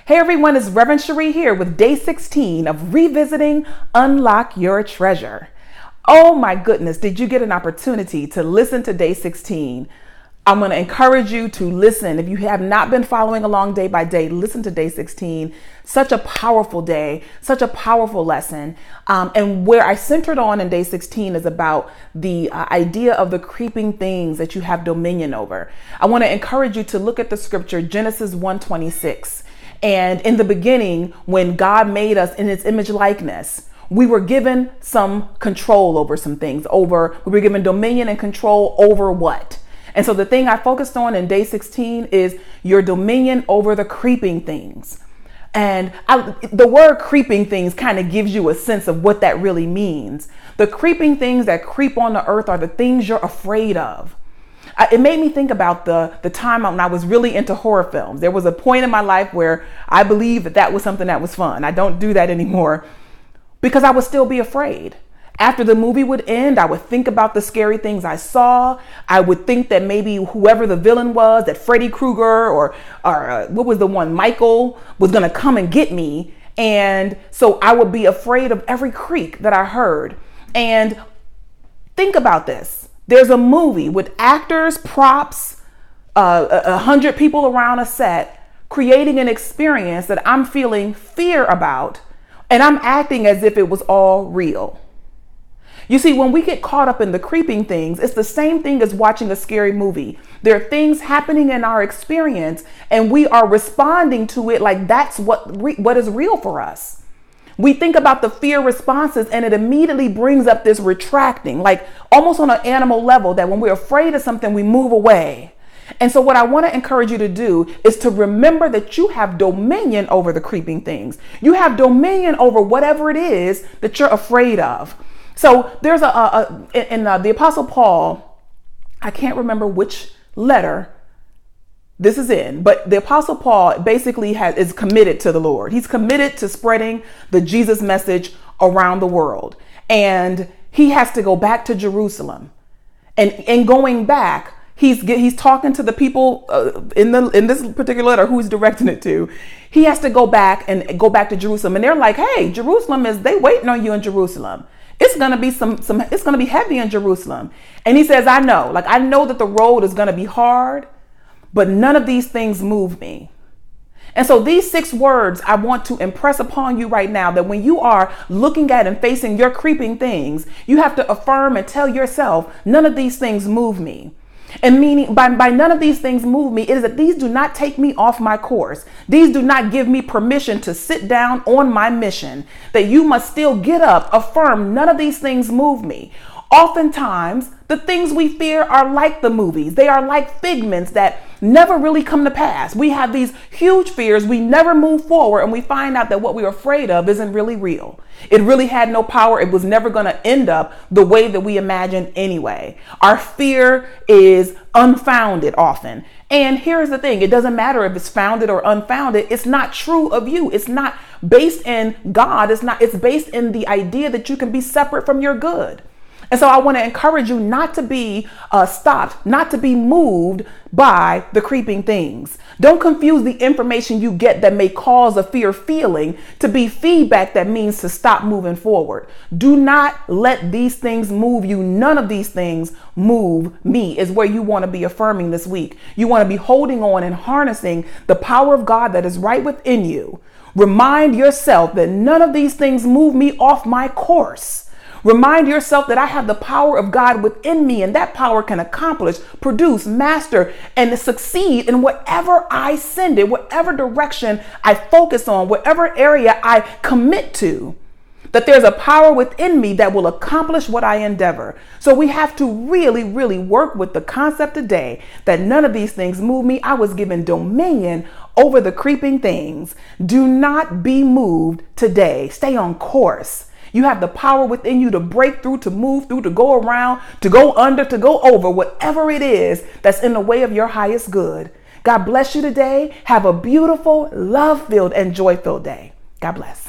Hey everyone, it's Reverend Sheree here with day 16 of Revisiting Unlock Your Treasure. Oh my goodness, did you get an opportunity to listen to day 16? I'm going to encourage you to listen. If you have not been following along day by day, listen to day 16. Such a powerful day, such a powerful lesson. And where I centered on in day 16 is about the idea of the creeping things that you have dominion over. I want to encourage you to look at the scripture, Genesis 1:26. And in the beginning, when God made us in his image likeness, we were given some control over some things. We were given dominion and control over what? And so the thing I focused on in day 16 is your dominion over the creeping things. And the word creeping things kind of gives you a sense of what that really means. The creeping things that creep on the earth are the things you're afraid of. It made me think about the time when I was really into horror films. There was a point in my life where I believed that was something that was fun. I don't do that anymore because I would still be afraid. After the movie would end, I would think about the scary things I saw. I would think that maybe whoever the villain was, that Freddy Krueger or what was the one, Michael, was going to come and get me. And so I would be afraid of every creak that I heard. And think about this. There's a movie with actors, props, 100 people around a set, creating an experience that I'm feeling fear about, and I'm acting as if it was all real. You see, when we get caught up in the creeping things, it's the same thing as watching a scary movie. There are things happening in our experience, and we are responding to it like that's what is real for us. We think about the fear responses and it immediately brings up this retracting, like almost on an animal level, that when we're afraid of something, we move away. And so what I want to encourage you to do is to remember that you have dominion over the creeping things. You have dominion over whatever it is that you're afraid of. So there's in the Apostle Paul, I can't remember which letter this is in, but the Apostle Paul basically is committed to the Lord. He's committed to spreading the Jesus message around the world. And he has to go back to Jerusalem. And going back, he's talking to the people in this particular letter who he's directing it to. He has to go back to Jerusalem. And they're like, hey, they waiting on you in Jerusalem. It's going to be it's going to be heavy in Jerusalem. And he says, I know that the road is going to be hard, but none of these things move me. And so these 6 words I want to impress upon you right now, that when you are looking at and facing your creeping things, you have to affirm and tell yourself, none of these things move me. And meaning by none of these things move me, it is that these do not take me off my course. These do not give me permission to sit down on my mission, that you must still get up, affirm, none of these things move me. Oftentimes, the things we fear are like the movies. They are like figments that never really come to pass. We have these huge fears. We never move forward, and we find out that what we're afraid of isn't really real. It really had no power. It was never going to end up the way that we imagined anyway. Our fear is unfounded often. And here's the thing. It doesn't matter if it's founded or unfounded. It's not true of you. It's not based in God. It's based in the idea that you can be separate from your good. And so I want to encourage you not to be stopped, not to be moved by the creeping things. Don't confuse the information you get that may cause a fear feeling to be feedback that means to stop moving forward. Do not let these things move you. None of these things move me is where you want to be affirming this week. You want to be holding on and harnessing the power of God that is right within you. Remind yourself that none of these things move me off my course. Remind yourself that I have the power of God within me, and that power can accomplish, produce, master, and succeed in whatever I send it, whatever direction I focus on, whatever area I commit to, that there's a power within me that will accomplish what I endeavor. So we have to really, really work with the concept today that none of these things move me. I was given dominion over the creeping things. Do not be moved today. Stay on course. You have the power within you to break through, to move through, to go around, to go under, to go over, whatever it is that's in the way of your highest good. God bless you today. Have a beautiful, love-filled, and joy-filled day. God bless.